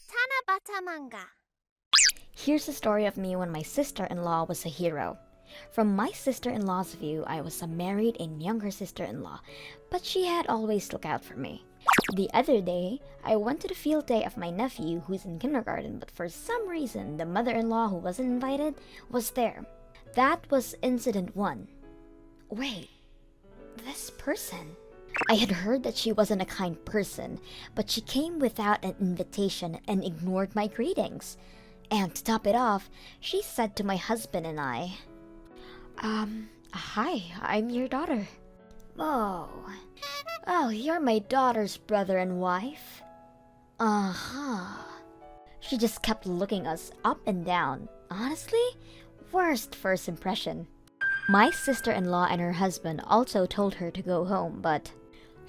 Tanabata Manga. Here's the story of me when my sister-in-law was a hero. From my sister-in-law's view, I was a married and younger sister-in-law, but she had always looked out for me. The other day, I went to the field day of my nephew who's in kindergarten, but for some reason, the mother-in-law who wasn't invited was there. That was incident 1. Wait, this person... I had heard that she wasn't a kind person, but she came without an invitation and ignored my greetings. And to top it off, she said to my husband and I, hi, I'm your daughter. Oh, you're my daughter's brother and wife? Uh-huh. She just kept looking us up and down. Honestly, worst first impression. My sister-in-law and her husband also told her to go home, but...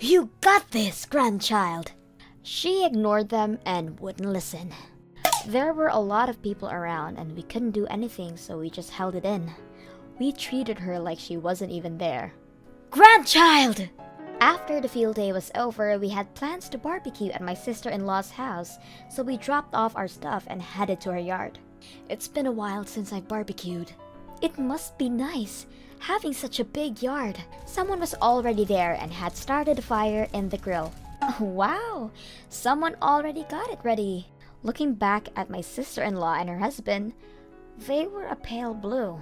You got this, grandchild! She ignored them and wouldn't listen. There were a lot of people around and we couldn't do anything, so we just held it in. We treated her like she wasn't even there. Grandchild! After the field day was over, we had plans to barbecue at my sister-in-law's house, so we dropped off our stuff and headed to her yard. It's been a while since I've barbecued. It must be nice, having such a big yard. Someone was already there and had started a fire in the grill. Wow, someone already got it ready. Looking back at my sister-in-law and her husband, they were a pale blue.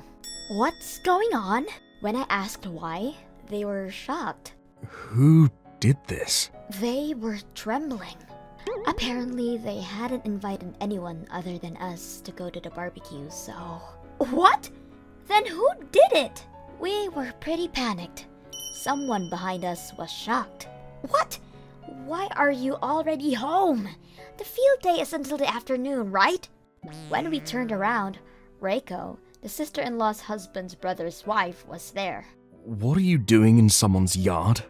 What's going on? When I asked why, they were shocked. Who did this? They were trembling. Apparently, they hadn't invited anyone other than us to go to the barbecue, so... What? Then who did it? We were pretty panicked. Someone behind us was shocked. What? Why are you already home? The field day is until the afternoon, right? When we turned around, Reiko, the sister-in-law's husband's brother's wife, was there. What are you doing in someone's yard?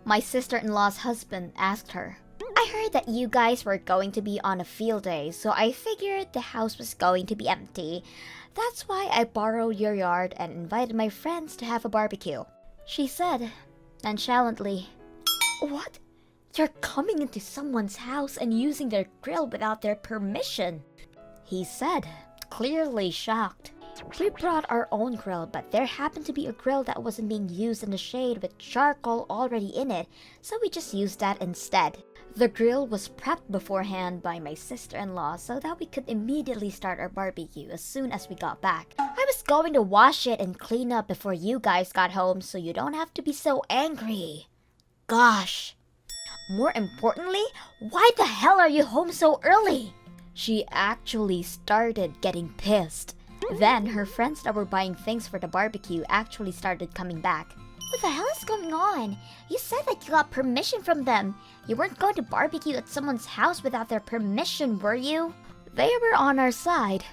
My sister-in-law's husband asked her. I heard that you guys were going to be on a field day, so I figured the house was going to be empty. That's why I borrowed your yard and invited my friends to have a barbecue. She said, nonchalantly. What? You're coming into someone's house and using their grill without their permission? He said, clearly shocked. We brought our own grill, but there happened to be a grill that wasn't being used in the shade with charcoal already in it, so we just used that instead. The grill was prepped beforehand by my sister-in-law so that we could immediately start our barbecue as soon as we got back. I was going to wash it and clean up before you guys got home so you don't have to be so angry. Gosh. More importantly, why the hell are you home so early? She actually started getting pissed. Then her friends that were buying things for the barbecue actually started coming back. What the hell is going on? You said that you got permission from them. You weren't going to barbecue at someone's house without their permission, were you? They were on our side.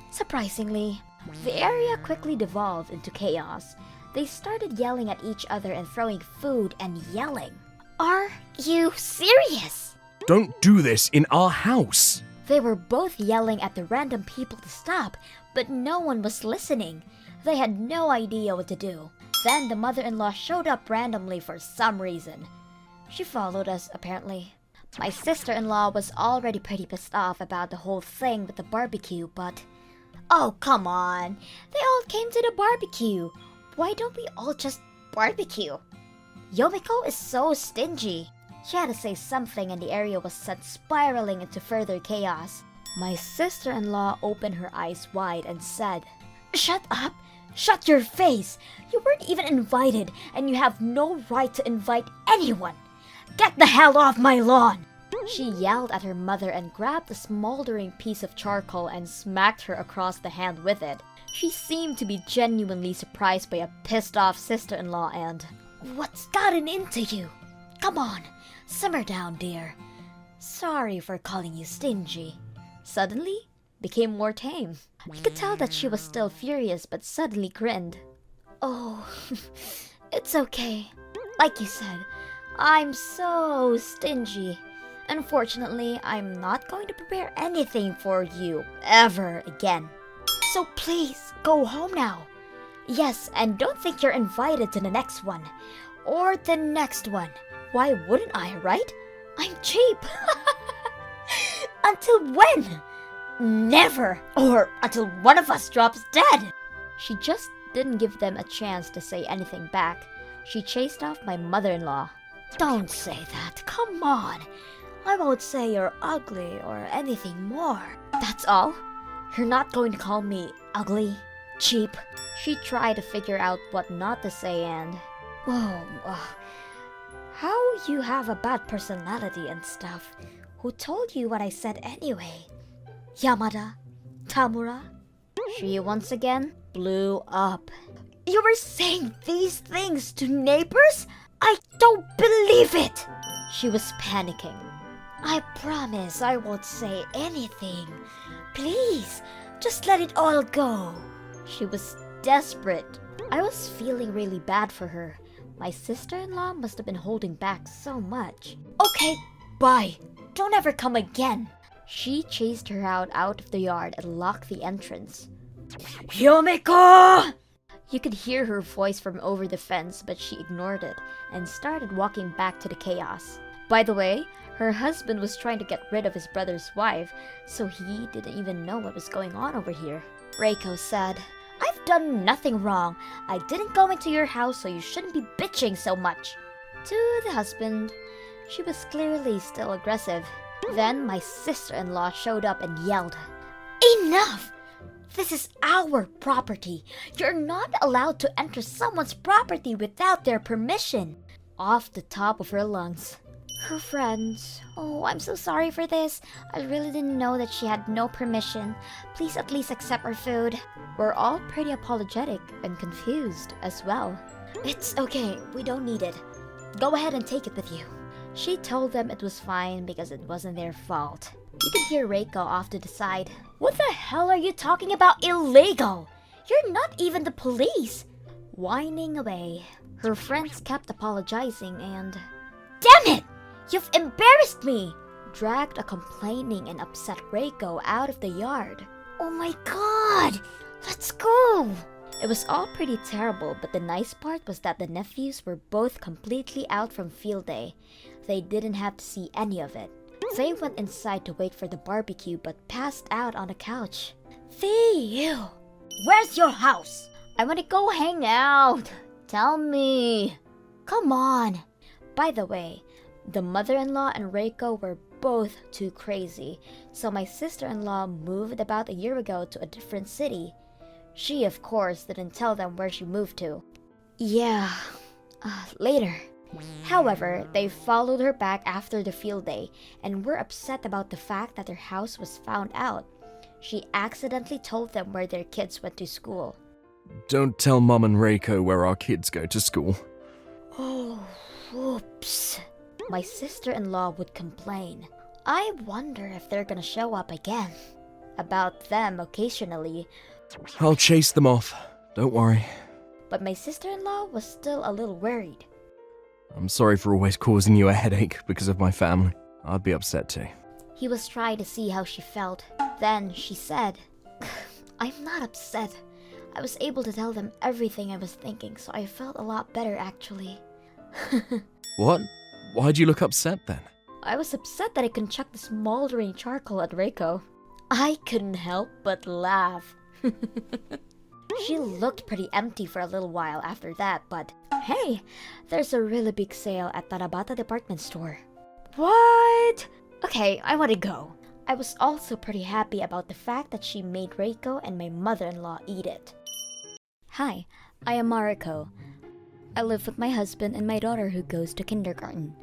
Surprisingly, the area quickly devolved into chaos. They started yelling at each other and throwing food and yelling. Are you serious? Don't do this in our house! They were both yelling at the random people to stop, but no one was listening. They had no idea what to do. Then the mother-in-law showed up randomly for some reason. She followed us, apparently. My sister-in-law was already pretty pissed off about the whole thing with the barbecue, but... Oh, come on! They all came to the barbecue! Why don't we all just barbecue? Yomiko is so stingy. She had to say something and the area was sent spiraling into further chaos. My sister-in-law opened her eyes wide and said, Shut up! Shut your face! You weren't even invited, and you have no right to invite anyone! Get the hell off my lawn! She yelled at her mother and grabbed a smoldering piece of charcoal and smacked her across the hand with it. She seemed to be genuinely surprised by a pissed-off sister-in-law and... What's gotten into you? Come on, simmer down, dear. Sorry for calling you stingy. Suddenly, became more tame. You could tell that she was still furious but suddenly grinned. Oh, it's okay. Like you said, I'm so stingy. Unfortunately, I'm not going to prepare anything for you ever again. So please, go home now. Yes, and don't think you're invited to the next one. Or the next one. Why wouldn't I, right? I'm cheap. Until when? Never! Or until one of us drops dead! She just didn't give them a chance to say anything back. She chased off my mother-in-law. Don't say that, come on. I won't say you're ugly or anything more. That's all? You're not going to call me ugly? Cheap? She tried to figure out what not to say and... Whoa, how you have a bad personality and stuff? Who told you what I said anyway? Yamada? Tamura? She once again blew up. You were saying these things to neighbors? I don't believe it! She was panicking. I promise I won't say anything. Please, just let it all go. She was desperate. I was feeling really bad for her. My sister-in-law must have been holding back so much. Okay, bye. Don't ever come again. She chased her out of the yard and locked the entrance. Yomiko! You could hear her voice from over the fence, but she ignored it and started walking back to the chaos. By the way, her husband was trying to get rid of his brother's wife, so he didn't even know what was going on over here. Reiko said, I've done nothing wrong. I didn't go into your house, so you shouldn't be bitching so much. To the husband, she was clearly still aggressive. Then my sister-in-law showed up and yelled, Enough! This is our property. You're not allowed to enter someone's property without their permission. Off the top of her lungs. Her friends, oh, I'm so sorry for this. I really didn't know that she had no permission. Please at least accept our food. We're all pretty apologetic and confused as well. It's okay, we don't need it. Go ahead and take it with you. She told them it was fine because it wasn't their fault. You could hear Reiko off to the side. What the hell are you talking about illegal? You're not even the police. Whining away. Her friends kept apologizing and... Damn it! You've embarrassed me! Dragged a complaining and upset Reiko out of the yard. Oh my god! Let's go! It was all pretty terrible, but the nice part was that the nephews were both completely out from field day. They didn't have to see any of it. They went inside to wait for the barbecue but passed out on the couch. You! Where's your house? I want to go hang out. Tell me. Come on. By the way, the mother-in-law and Reiko were both too crazy, so my sister-in-law moved about a year ago to a different city. She, of course, didn't tell them where she moved to. Yeah, later. However, they followed her back after the field day and were upset about the fact that their house was found out. She accidentally told them where their kids went to school. Don't tell Mom and Reiko where our kids go to school. Oh, whoops. My sister-in-law would complain. I wonder if they're gonna show up again. About them occasionally. I'll chase them off. Don't worry. But my sister-in-law was still a little worried. I'm sorry for always causing you a headache because of my family. I'd be upset too. He was trying to see how she felt. Then she said, I'm not upset. I was able to tell them everything I was thinking, so I felt a lot better actually. What? Why'd you look upset then? I was upset that I couldn't chuck the smoldering charcoal at Reiko. I couldn't help but laugh. She looked pretty empty for a little while after that, but hey, there's a really big sale at Tarabata department store. What? Okay, I want to go. I was also pretty happy about the fact that she made Reiko and my mother-in-law eat it. Hi, I am Mariko. I live with my husband and my daughter who goes to kindergarten.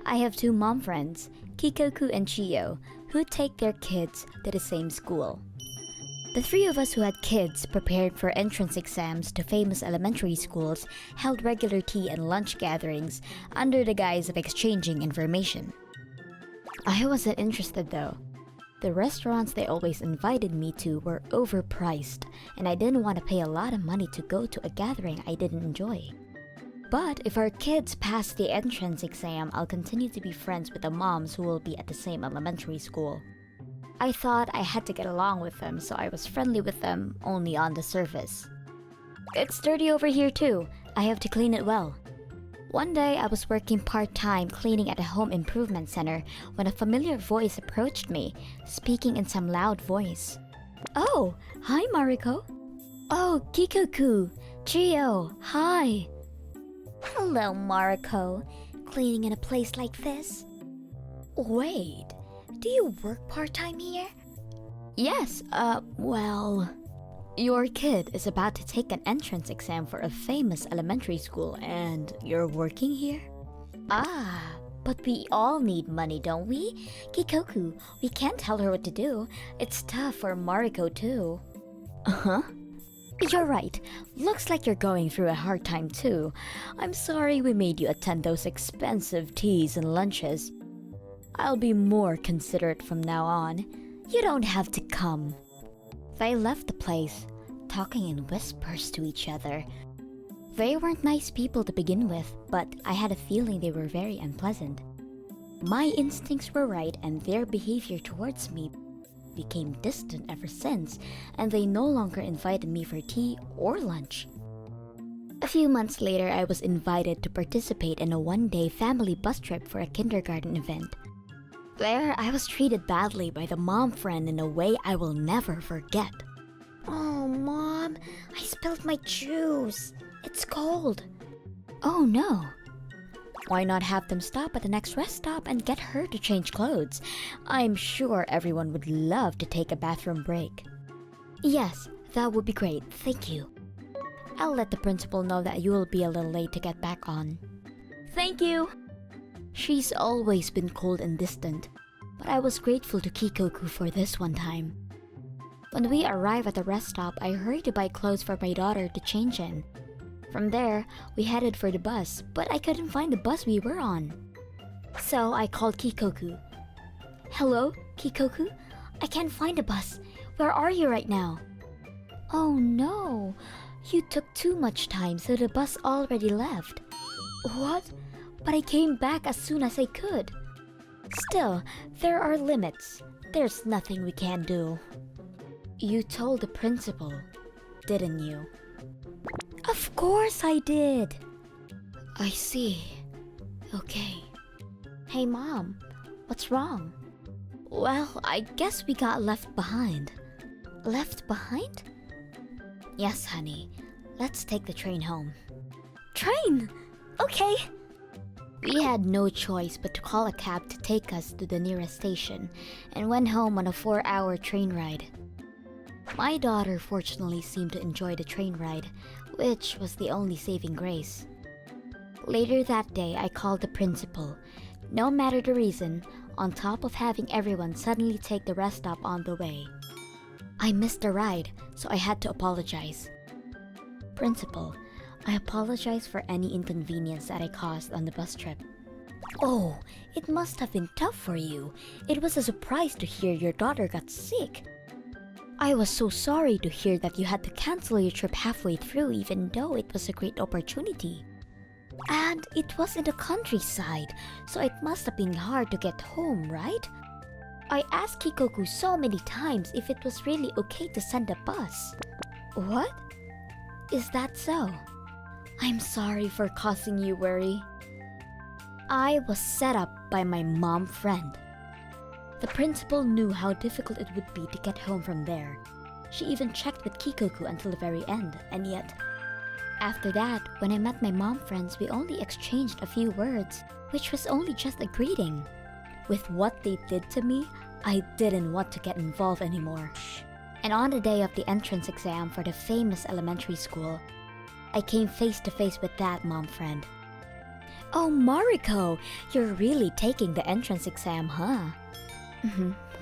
I have two mom friends, Kikoku and Chiyo, who take their kids to the same school. The three of us who had kids prepared for entrance exams to famous elementary schools held regular tea and lunch gatherings under the guise of exchanging information. I wasn't interested though. The restaurants they always invited me to were overpriced, and I didn't want to pay a lot of money to go to a gathering I didn't enjoy. But if our kids pass the entrance exam, I'll continue to be friends with the moms who will be at the same elementary school. I thought I had to get along with them, so I was friendly with them only on the surface. It's dirty over here too. I have to clean it well. One day, I was working part-time cleaning at a home improvement center when a familiar voice approached me, speaking in some loud voice. Oh, hi Mariko. Oh, Kikoku, Chio, hi. Hello, Mariko. Cleaning in a place like this? Wait, do you work part-time here? Yes, well... Your kid is about to take an entrance exam for a famous elementary school and you're working here? Ah, but we all need money, don't we? Kikoku, we can't tell her what to do. It's tough for Mariko too. Uh-huh. You're right. Looks like you're going through a hard time too. I'm sorry we made you attend those expensive teas and lunches. I'll be more considerate from now on. You don't have to come. They left the place, talking in whispers to each other. They weren't nice people to begin with, but I had a feeling they were very unpleasant. My instincts were right and their behavior towards me became distant ever since, and they no longer invited me for tea or lunch. A few months later, I was invited to participate in a one-day family bus trip for a kindergarten event. There, I was treated badly by the mom friend in a way I will never forget. Oh, Mom, I spilled my juice. It's cold. Oh, no. Why not have them stop at the next rest stop and get her to change clothes? I'm sure everyone would love to take a bathroom break. Yes, that would be great, thank you. I'll let the principal know that you will be a little late to get back on. Thank you! She's always been cold and distant, but I was grateful to Kikoku for this one time. When we arrived at the rest stop, I hurried to buy clothes for my daughter to change in. From there, we headed for the bus, but I couldn't find the bus we were on. So I called Kikoku. Hello, Kikoku? I can't find the bus. Where are you right now? Oh no, you took too much time, so the bus already left. What? But I came back as soon as I could. Still, there are limits. There's nothing we can do. You told the principal, didn't you? Of course I did. I see. Okay. Hey Mom, what's wrong? Well, I guess we got left behind. Left behind? Yes, honey. Let's take the train home. Train? Okay. We had no choice but to call a cab to take us to the nearest station and went home on a 4-hour train ride. My daughter fortunately seemed to enjoy the train ride, which was the only saving grace. Later that day, I called the principal. No matter the reason, on top of having everyone suddenly take the rest stop on the way. I missed the ride, so I had to apologize. Principal, I apologize for any inconvenience that I caused on the bus trip. Oh, it must have been tough for you. It was a surprise to hear your daughter got sick. I was so sorry to hear that you had to cancel your trip halfway through even though it was a great opportunity. And it was in the countryside, so it must have been hard to get home, right? I asked Kikoku so many times if it was really okay to send a bus. What? Is that so? I'm sorry for causing you worry. I was set up by my mom friend. The principal knew how difficult it would be to get home from there. She even checked with Kikoku until the very end, and yet... After that, when I met my mom friends, we only exchanged a few words, which was only just a greeting. With what they did to me, I didn't want to get involved anymore. And on the day of the entrance exam for the famous elementary school, I came face to face with that mom friend. Oh, Mariko, you're really taking the entrance exam, huh?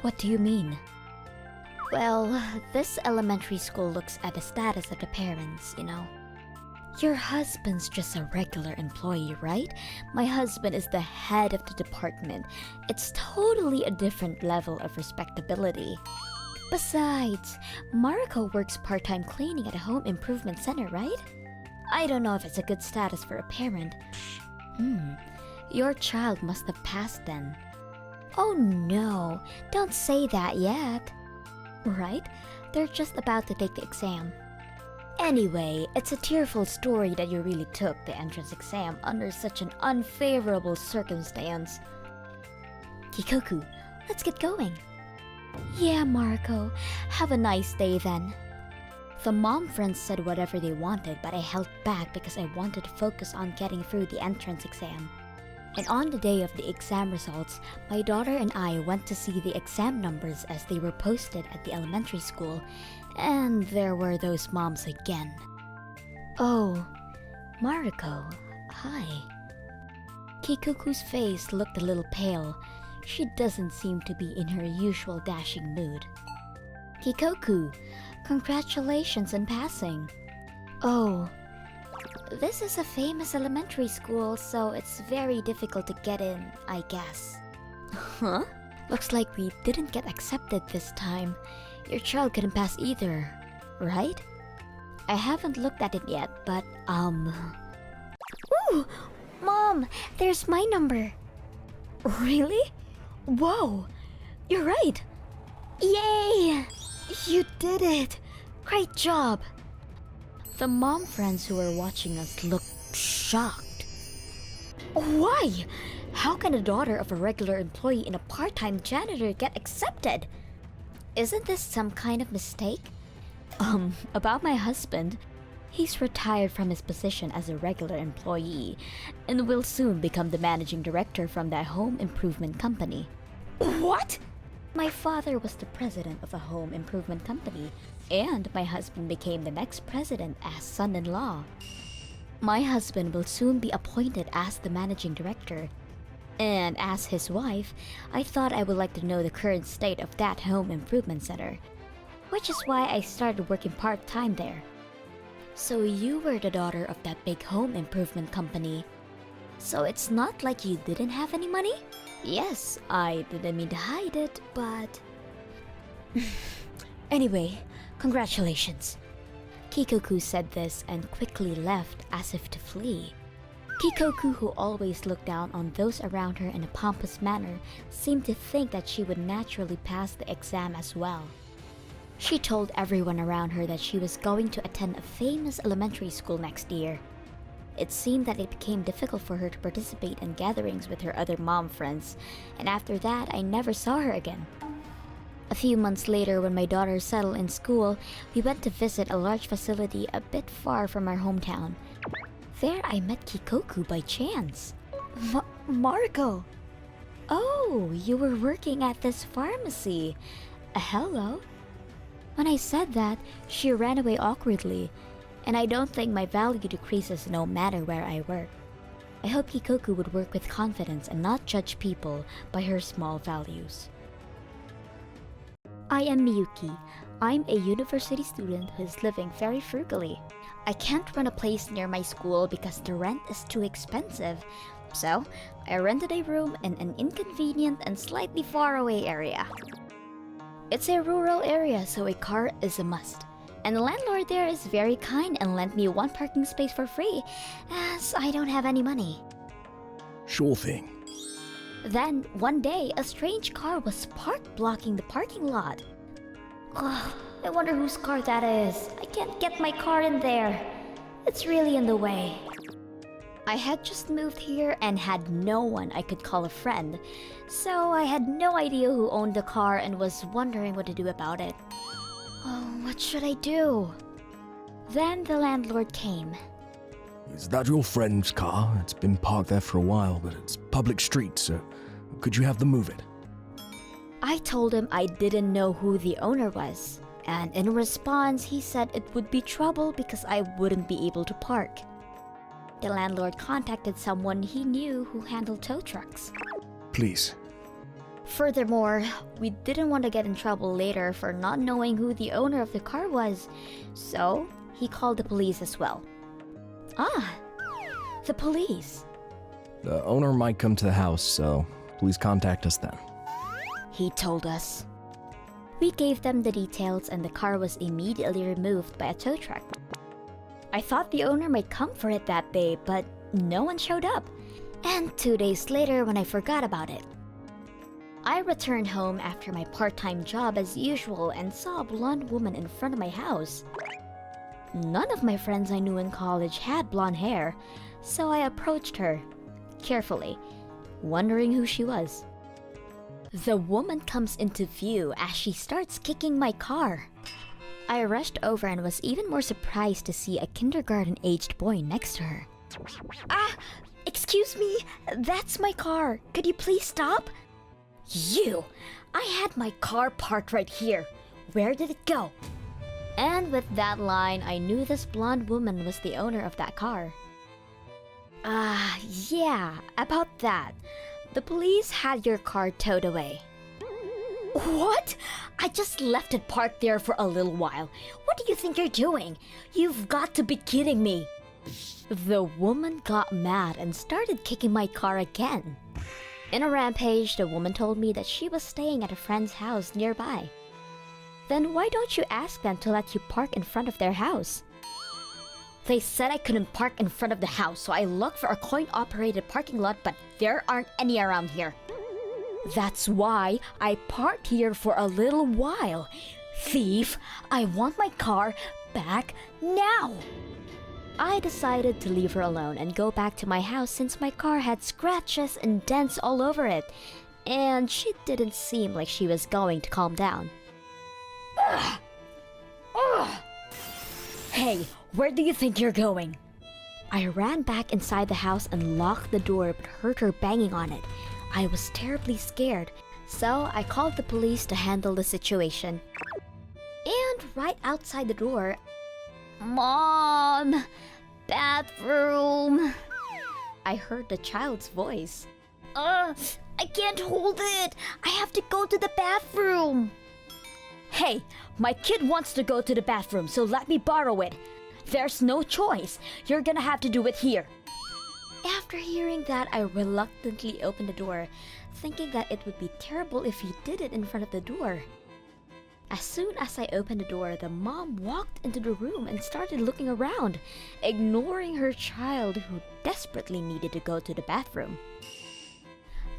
What do you mean? Well, this elementary school looks at the status of the parents, you know. Your husband's just a regular employee, right? My husband is the head of the department. It's totally a different level of respectability. Besides, Mariko works part-time cleaning at a home improvement center, right? I don't know if it's a good status for a parent. Your child must have passed then. Oh no, don't say that yet. Right? They're just about to take the exam. Anyway, it's a tearful story that you really took the entrance exam under such an unfavorable circumstance. Kikoku, let's get going. Yeah, Marco. Have a nice day then. The mom friends said whatever they wanted, but I held back because I wanted to focus on getting through the entrance exam. And on the day of the exam results, my daughter and I went to see the exam numbers as they were posted at the elementary school, and there were those moms again. Oh, Mariko, hi. Kikoku's face looked a little pale. She doesn't seem to be in her usual dashing mood. Kikoku, congratulations on passing. Oh, this is a famous elementary school, so it's very difficult to get in, I guess. Huh? Looks like we didn't get accepted this time. Your child couldn't pass either, right? I haven't looked at it yet, but, Ooh! Mom, there's my number. Really? Whoa! You're right! Yay! You did it! Great job! The mom friends who were watching us looked shocked. Why? How can a daughter of a regular employee and a part-time janitor get accepted? Isn't this some kind of mistake? About my husband, he's retired from his position as a regular employee and will soon become the managing director from that home improvement company. What? My father was the president of a home improvement company, and my husband became the next president as son-in-law. My husband will soon be appointed as the managing director. And as his wife, I thought I would like to know the current state of that home improvement center, which is why I started working part-time there. So you were the daughter of that big home improvement company. So it's not like you didn't have any money? Yes, I didn't mean to hide it, but... Anyway, congratulations. Kikoku said this and quickly left as if to flee. Kikoku, who always looked down on those around her in a pompous manner, seemed to think that she would naturally pass the exam as well. She told everyone around her that she was going to attend a famous elementary school next year. It seemed that it became difficult for her to participate in gatherings with her other mom friends, and after that, I never saw her again. A few months later, when my daughter settled in school, we went to visit a large facility a bit far from our hometown. There I met Kikoku by chance. Marco! Oh, you were working at this pharmacy. Hello? When I said that, she ran away awkwardly, and I don't think my value decreases no matter where I work. I hope Kikoku would work with confidence and not judge people by her small values. I am Miyuki. I'm a university student who is living very frugally. I can't rent a place near my school because the rent is too expensive, so I rented a room in an inconvenient and slightly far away area. It's a rural area, so a car is a must. And the landlord there is very kind and lent me one parking space for free, as I don't have any money. Sure thing. Then, one day, a strange car was parked blocking the parking lot. Oh, I wonder whose car that is. I can't get my car in there. It's really in the way. I had just moved here and had no one I could call a friend, so I had no idea who owned the car and was wondering what to do about it. Oh, what should I do? Then the landlord came. Is that your friend's car? It's been parked there for a while, but it's public street, so could you have them move it? I told him I didn't know who the owner was, and in response he said it would be trouble because I wouldn't be able to park. The landlord contacted someone he knew who handled tow trucks. Please. Furthermore, we didn't want to get in trouble later for not knowing who the owner of the car was, so he called the police as well. Ah, the police. The owner might come to the house, so please contact us then. He told us. We gave them the details and the car was immediately removed by a tow truck. I thought the owner might come for it that day, but no one showed up. And 2 days later when I forgot about it. I returned home after my part-time job as usual and saw a blonde woman in front of my house. None of my friends I knew in college had blonde hair, so I approached her, carefully, wondering who she was. The woman comes into view as she starts kicking my car. I rushed over and was even more surprised to see a kindergarten-aged boy next to her. Ah! Excuse me, that's my car. Could you please stop? You! I had my car parked right here. Where did it go? And with that line, I knew this blonde woman was the owner of that car. Yeah, about that. The police had your car towed away. What? I just left it parked there for a little while. What do you think you're doing? You've got to be kidding me. The woman got mad and started kicking my car again. In a rampage, the woman told me that she was staying at a friend's house nearby. Then why don't you ask them to let you park in front of their house? They said I couldn't park in front of the house, so I looked for a coin-operated parking lot, but there aren't any around here. That's why I parked here for a little while. Thief, I want my car back now. I decided to leave her alone and go back to my house since my car had scratches and dents all over it, and she didn't seem like she was going to calm down. Ugh. Ugh. Hey, where do you think you're going? I ran back inside the house and locked the door but heard her banging on it. I was terribly scared, so I called the police to handle the situation. And right outside the door, Mom! Bathroom! I heard the child's voice. I can't hold it! I have to go to the bathroom! Hey, my kid wants to go to the bathroom, so let me borrow it. There's no choice. You're gonna have to do it here. After hearing that, I reluctantly opened the door, thinking that it would be terrible if he did it in front of the door. As soon as I opened the door, the mom walked into the room and started looking around, ignoring her child who desperately needed to go to the bathroom.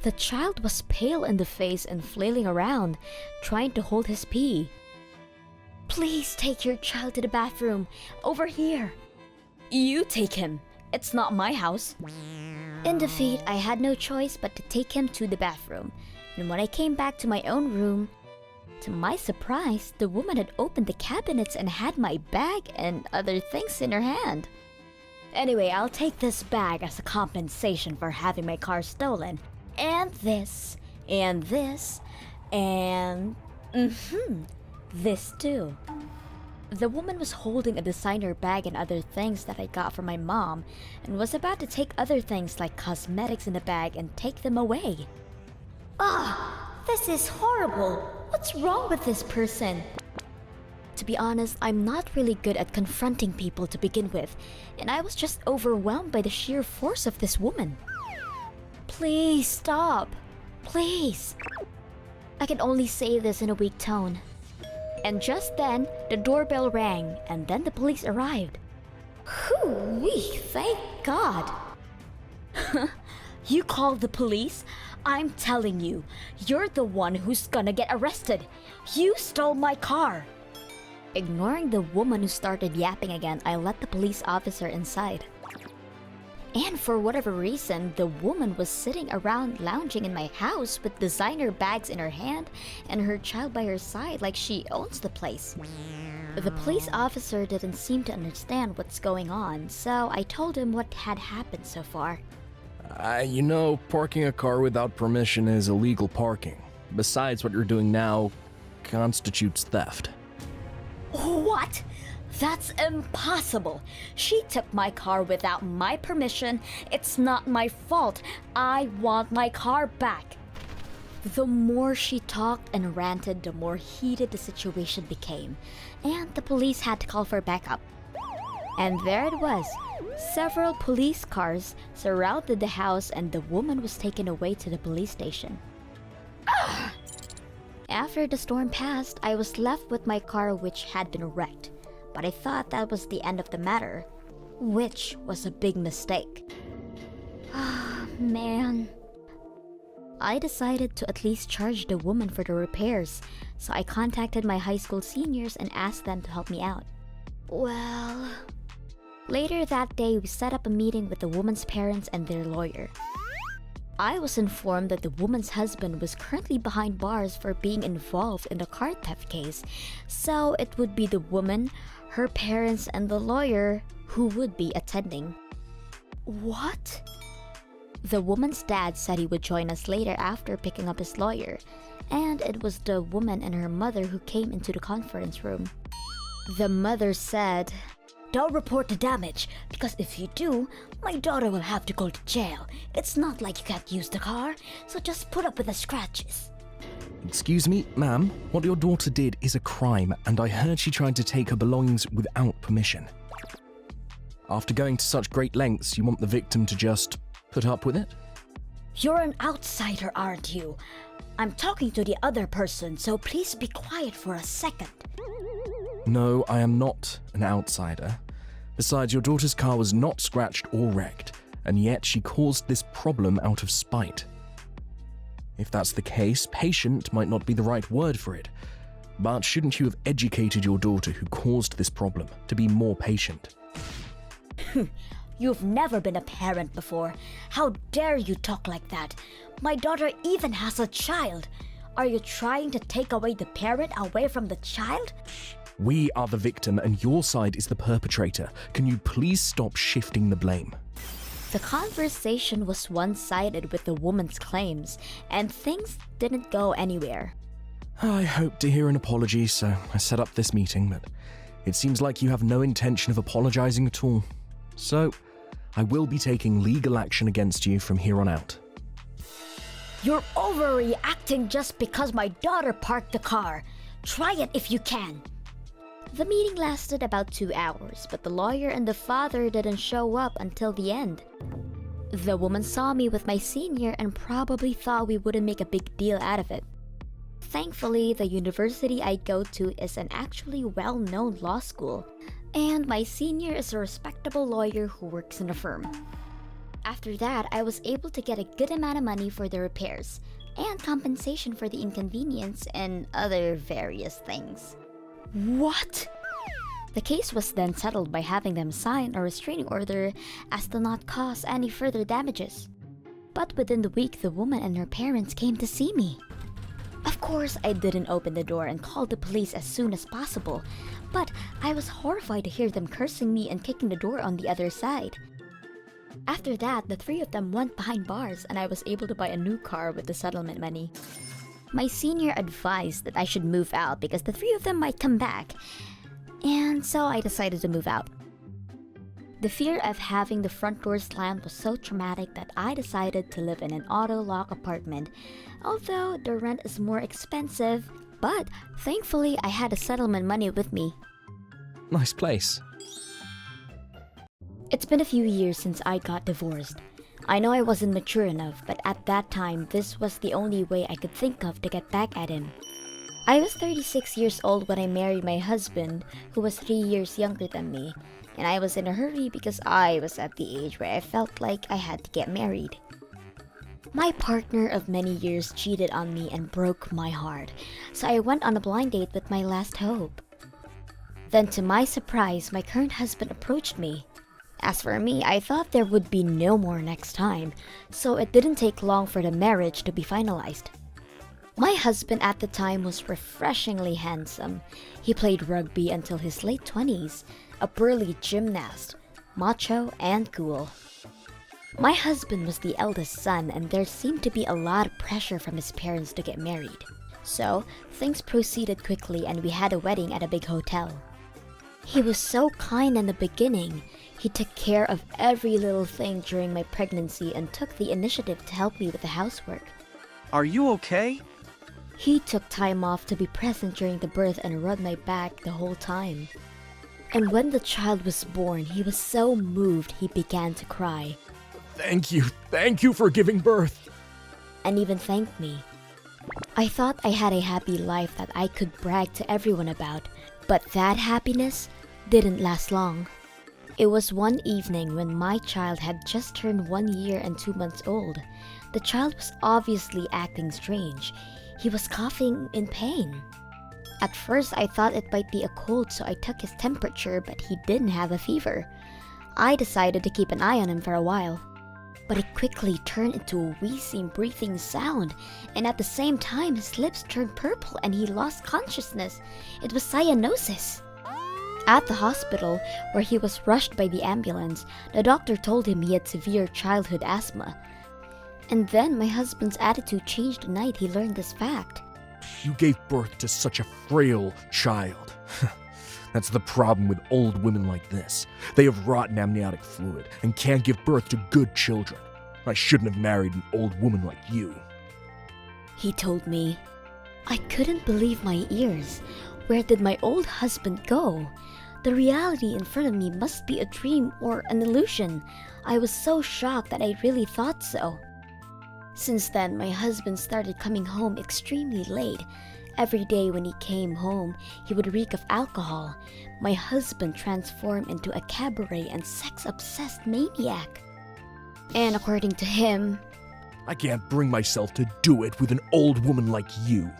The child was pale in the face and flailing around, trying to hold his pee. Please take your child to the bathroom, over here. You take him. It's not my house. In defeat, I had no choice but to take him to the bathroom. And when I came back to my own room, to my surprise, the woman had opened the cabinets and had my bag and other things in her hand. Anyway, I'll take this bag as a compensation for having my car stolen. And this, and this, and... this too. The woman was holding a designer bag and other things that I got from my mom and was about to take other things like cosmetics in the bag and take them away. This is horrible. What's wrong with this person? To be honest, I'm not really good at confronting people to begin with, and I was just overwhelmed by the sheer force of this woman. Please stop. Please. I can only say this in a weak tone. And just then, the doorbell rang, and then the police arrived. Whew-wee, thank God. You called the police? I'm telling you, you're the one who's gonna get arrested. You stole my car. Ignoring the woman who started yapping again, I let the police officer inside. And for whatever reason, the woman was sitting around lounging in my house with designer bags in her hand and her child by her side like she owns the place. The police officer didn't seem to understand what's going on, so I told him what had happened so far. Parking a car without permission is illegal parking. Besides, what you're doing now constitutes theft. What? That's impossible. She took my car without my permission. It's not my fault. I want my car back. The more she talked and ranted, the more heated the situation became, and the police had to call for backup. And there it was. Several police cars surrounded the house and the woman was taken away to the police station. After the storm passed, I was left with my car which had been wrecked. But I thought that was the end of the matter, which was a big mistake. Man. I decided to at least charge the woman for the repairs, so I contacted my high school seniors and asked them to help me out. Well... Later that day, we set up a meeting with the woman's parents and their lawyer. I was informed that the woman's husband was currently behind bars for being involved in a car theft case, so it would be the woman, her parents, and the lawyer who would be attending. What? The woman's dad said he would join us later after picking up his lawyer, and it was the woman and her mother who came into the conference room. The mother said, "Don't report the damage, because if you do, my daughter will have to go to jail. It's not like you can't use the car, so just put up with the scratches." Excuse me, ma'am, what your daughter did is a crime, and I heard she tried to take her belongings without permission. After going to such great lengths, you want the victim to just put up with it? You're an outsider, aren't you? I'm talking to the other person, so please be quiet for a second. No, I am not an outsider. Besides, your daughter's car was not scratched or wrecked, and yet she caused this problem out of spite. If that's the case, patient might not be the right word for it. But shouldn't you have educated your daughter who caused this problem to be more patient? You've never been a parent before. How dare you talk like that? My daughter even has a child. Are you trying to take away the parent away from the child? We are the victim and your side is the perpetrator. Can you please stop shifting the blame? The conversation was one-sided with the woman's claims, and things didn't go anywhere. I hoped to hear an apology, so I set up this meeting, but it seems like you have no intention of apologizing at all. So, I will be taking legal action against you from here on out. You're overreacting just because my daughter parked the car. Try it if you can. The meeting lasted about 2 hours, but the lawyer and the father didn't show up until the end. The woman saw me with my senior and probably thought we wouldn't make a big deal out of it. Thankfully, the university I go to is an actually well-known law school, and my senior is a respectable lawyer who works in a firm. After that, I was able to get a good amount of money for the repairs, and compensation for the inconvenience and other various things. What? The case was then settled by having them sign a restraining order as to not cause any further damages. But within the week, the woman and her parents came to see me. Of course, I didn't open the door and called the police as soon as possible, but I was horrified to hear them cursing me and kicking the door on the other side. After that, the 3 of them went behind bars and I was able to buy a new car with the settlement money. My senior advised that I should move out because the 3 of them might come back, and so I decided to move out. The fear of having the front door slammed was so traumatic that I decided to live in an auto-lock apartment, although the rent is more expensive, but thankfully I had the settlement money with me. Nice place. It's been a few years since I got divorced. I know I wasn't mature enough, but at that time, this was the only way I could think of to get back at him. I was 36 years old when I married my husband, who was 3 years younger than me, and I was in a hurry because I was at the age where I felt like I had to get married. My partner of many years cheated on me and broke my heart, so I went on a blind date with my last hope. Then to my surprise, my current husband approached me. As for me, I thought there would be no more next time, so it didn't take long for the marriage to be finalized. My husband at the time was refreshingly handsome. He played rugby until his late 20s, a burly gymnast, macho and cool. My husband was the eldest son and there seemed to be a lot of pressure from his parents to get married. So, things proceeded quickly and we had a wedding at a big hotel. He was so kind in the beginning. He took care of every little thing during my pregnancy and took the initiative to help me with the housework. Are you okay? He took time off to be present during the birth and rubbed my back the whole time. And when the child was born, he was so moved he began to cry. Thank you for giving birth. And even thanked me. I thought I had a happy life that I could brag to everyone about, but that happiness didn't last long. It was one evening when my child had just turned 1 year and 2 months old. The child was obviously acting strange. He was coughing in pain. At first, I thought it might be a cold, so I took his temperature, but he didn't have a fever. I decided to keep an eye on him for a while. But it quickly turned into a wheezing, breathing sound, and at the same time, his lips turned purple and he lost consciousness. It was cyanosis. At the hospital, where he was rushed by the ambulance, the doctor told him he had severe childhood asthma. And then my husband's attitude changed the night he learned this fact. You gave birth to such a frail child. That's the problem with old women like this. They have rotten amniotic fluid and can't give birth to good children. I shouldn't have married an old woman like you. He told me. I couldn't believe my ears. Where did my old husband go? The reality in front of me must be a dream or an illusion. I was so shocked that I really thought so. Since then, my husband started coming home extremely late. Every day when he came home, he would reek of alcohol. My husband transformed into a cabaret and sex-obsessed maniac. And according to him, I can't bring myself to do it with an old woman like you.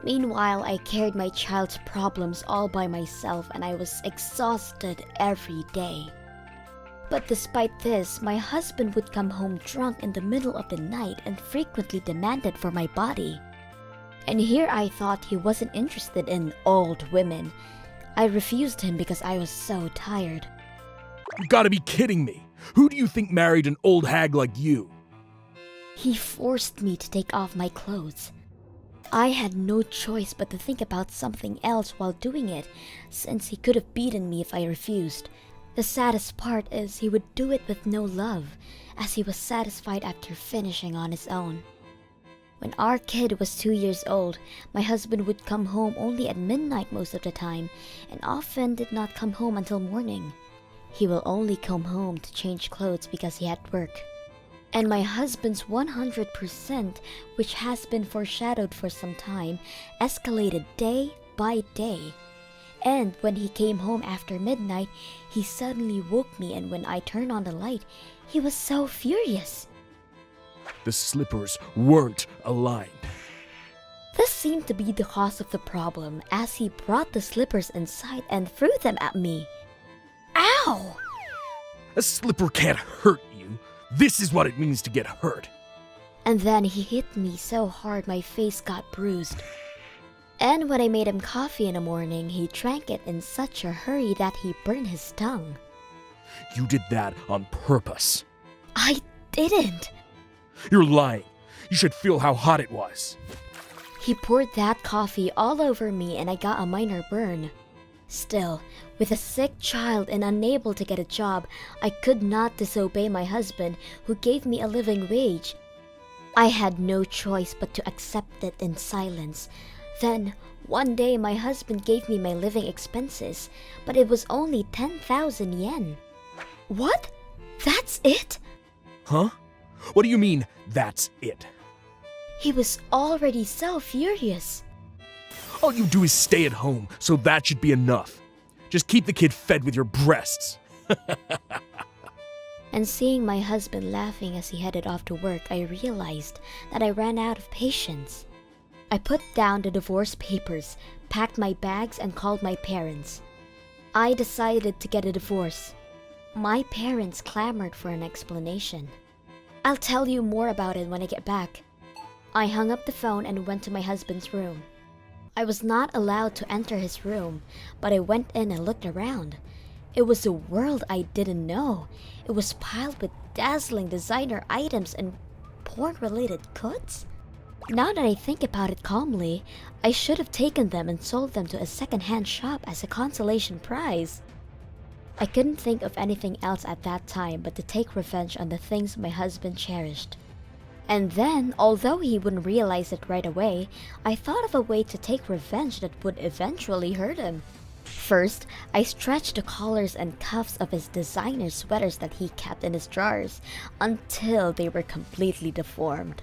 Meanwhile, I carried my child's problems all by myself and I was exhausted every day. But despite this, my husband would come home drunk in the middle of the night and frequently demanded for my body. And here I thought he wasn't interested in old women. I refused him because I was so tired. You gotta be kidding me! Who do you think married an old hag like you? He forced me to take off my clothes. I had no choice but to think about something else while doing it, since he could have beaten me if I refused. The saddest part is he would do it with no love, as he was satisfied after finishing on his own. When our kid was 2 years old, my husband would come home only at midnight most of the time, and often did not come home until morning. He will only come home to change clothes because he had work. And my husband's 100%, which has been foreshadowed for some time, escalated day by day. And when he came home after midnight, he suddenly woke me, and when I turned on the light, he was so furious. The slippers weren't aligned. This seemed to be the cause of the problem, as he brought the slippers inside and threw them at me. Ow! A slipper can't hurt you. This is what it means to get hurt. And then he hit me so hard my face got bruised. And when I made him coffee in the morning, he drank it in such a hurry that he burned his tongue. You did that on purpose. I didn't. You're lying. You should feel how hot it was. He poured that coffee all over me and I got a minor burn. Still, with a sick child and unable to get a job, I could not disobey my husband, who gave me a living wage. I had no choice but to accept it in silence. Then, one day my husband gave me my living expenses, but it was only 10,000 yen. What? That's it? Huh? What do you mean, that's it? He was already so furious. All you do is stay at home, so that should be enough. Just keep the kid fed with your breasts. And seeing my husband laughing as he headed off to work, I realized that I ran out of patience. I put down the divorce papers, packed my bags, and called my parents. I decided to get a divorce. My parents clamored for an explanation. I'll tell you more about it when I get back. I hung up the phone and went to my husband's room. I was not allowed to enter his room, but I went in and looked around. It was a world I didn't know. It was piled with dazzling designer items and porn-related goods. Now that I think about it calmly, I should have taken them and sold them to a second-hand shop as a consolation prize. I couldn't think of anything else at that time but to take revenge on the things my husband cherished. And then, although he wouldn't realize it right away, I thought of a way to take revenge that would eventually hurt him. First, I stretched the collars and cuffs of his designer sweaters that he kept in his drawers until they were completely deformed.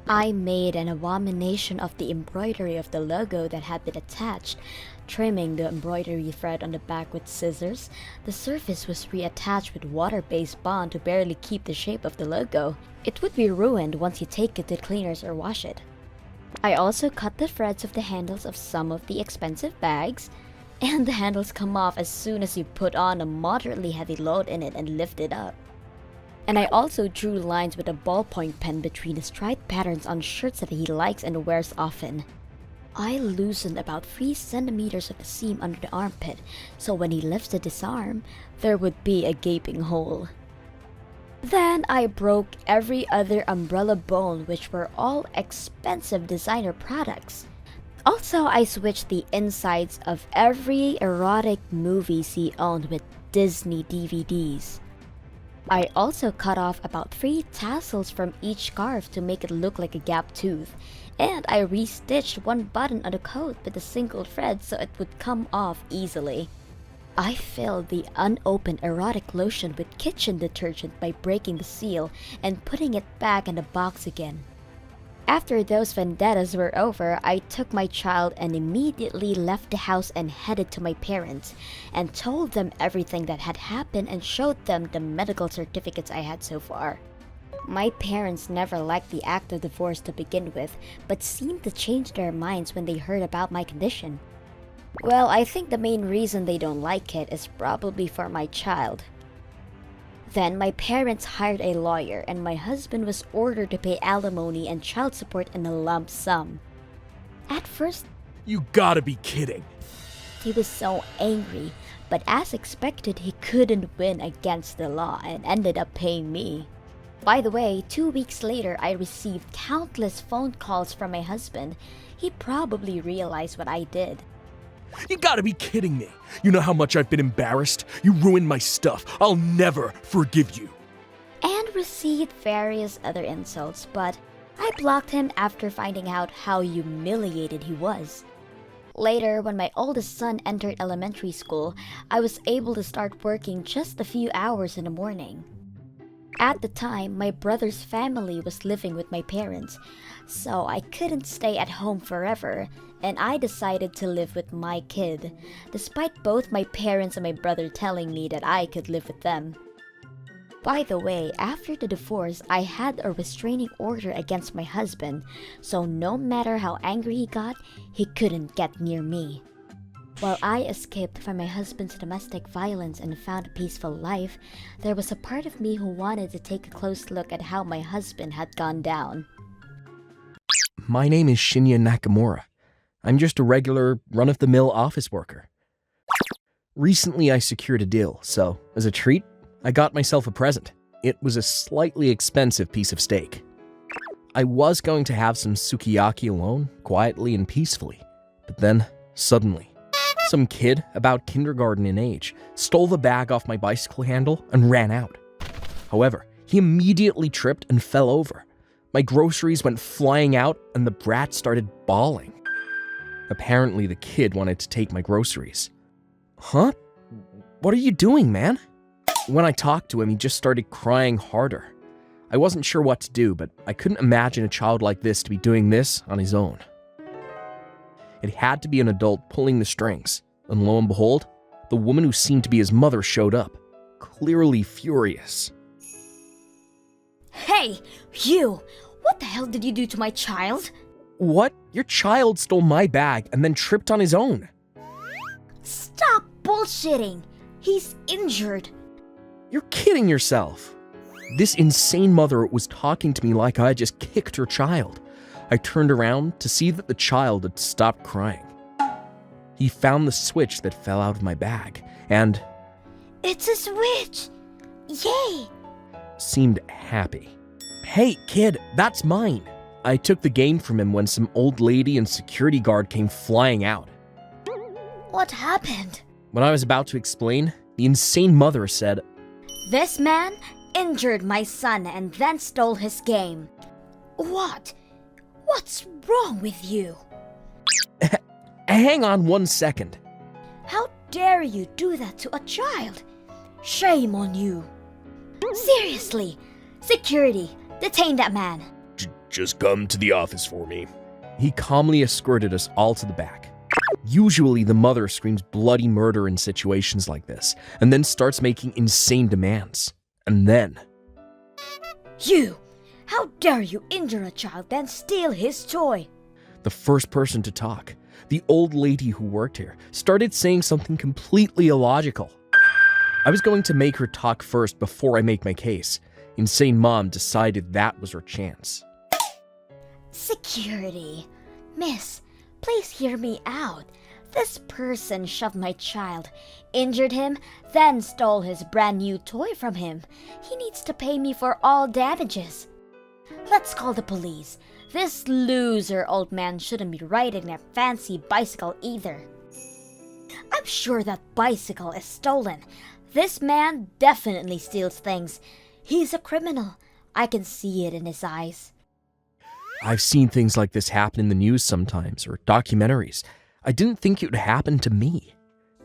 I made an abomination of the embroidery of the logo that had been attached, trimming the embroidery thread on the back with scissors. The surface was reattached with water-based bond to barely keep the shape of the logo. It would be ruined once you take it to cleaners or wash it. I also cut the threads of the handles of some of the expensive bags, and the handles come off as soon as you put on a moderately heavy load in it and lift it up. And I also drew lines with a ballpoint pen between the stripe patterns on shirts that he likes and wears often. I loosened about 3 centimeters of the seam under the armpit, so when he lifted his arm, there would be a gaping hole. Then I broke every other umbrella bone, which were all expensive designer products. Also, I switched the insides of every erotic movies he owned with Disney DVDs. I also cut off about 3 tassels from each scarf to make it look like a gap tooth, and I restitched 1 button on the coat with a single thread so it would come off easily. I filled the unopened erotic lotion with kitchen detergent by breaking the seal and putting it back in the box again. After those vendettas were over, I took my child and immediately left the house and headed to my parents, and told them everything that had happened and showed them the medical certificates I had so far. My parents never liked the act of divorce to begin with, but seemed to change their minds when they heard about my condition. Well, I think the main reason they don't like it is probably for my child. Then my parents hired a lawyer, and my husband was ordered to pay alimony and child support in a lump sum. At first, You gotta be kidding. he was so angry, but as expected, he couldn't win against the law and ended up paying me. By the way, 2 weeks later, I received countless phone calls from my husband. He probably realized what I did. You gotta be kidding me. You know how much I've been embarrassed? You ruined my stuff. I'll never forgive you. And received various other insults, but I blocked him after finding out how humiliated he was. Later, when my oldest son entered elementary school, I was able to start working just a few hours in the morning. At the time, my brother's family was living with my parents, so I couldn't stay at home forever, and I decided to live with my kid, despite both my parents and my brother telling me that I could live with them. By the way, after the divorce, I had a restraining order against my husband, so no matter how angry he got, he couldn't get near me. While I escaped from my husband's domestic violence and found a peaceful life, there was a part of me who wanted to take a close look at how my husband had gone down. My name is Shinya Nakamura. I'm just a regular, run-of-the-mill office worker. Recently I secured a deal, so as a treat, I got myself a present. It was a slightly expensive piece of steak. I was going to have some sukiyaki alone, quietly and peacefully, but then, suddenly, some kid, about kindergarten in age, stole the bag off my bicycle handle and ran out. However, he immediately tripped and fell over. My groceries went flying out and the brat started bawling. Apparently, the kid wanted to take my groceries. Huh? What are you doing, man? When I talked to him, he just started crying harder. I wasn't sure what to do, but I couldn't imagine a child like this to be doing this on his own. It had to be an adult pulling the strings, and lo and behold, the woman who seemed to be his mother showed up, clearly furious. Hey, you! What the hell did you do to my child? What? Your child stole my bag and then tripped on his own. Stop bullshitting! He's injured. You're kidding yourself. This insane mother was talking to me like I had just kicked her child. I turned around to see that the child had stopped crying. He found the switch that fell out of my bag and... It's a switch! Yay! Seemed happy. Hey, kid, that's mine. I took the game from him when some old lady and security guard came flying out. What happened? When I was about to explain, the insane mother said, This man injured my son and then stole his game. What? What's wrong with you? Hang on 1 second. How dare you do that to a child? Shame on you. Seriously, security, detain that man. Just come to the office for me. He calmly escorted us all to the back. Usually the mother screams bloody murder in situations like this, and then starts making insane demands. And then... You! How dare you injure a child then steal his toy? The first person to talk, the old lady who worked here, started saying something completely illogical. I was going to make her talk first before I make my case. Insane Mom decided that was her chance. Security. Miss, please hear me out. This person shoved my child, injured him, then stole his brand new toy from him. He needs to pay me for all damages. Let's call the police. This loser old man shouldn't be riding a fancy bicycle either. I'm sure that bicycle is stolen. This man definitely steals things. He's a criminal. I can see it in his eyes. I've seen things like this happen in the news sometimes, or documentaries. I didn't think it would happen to me.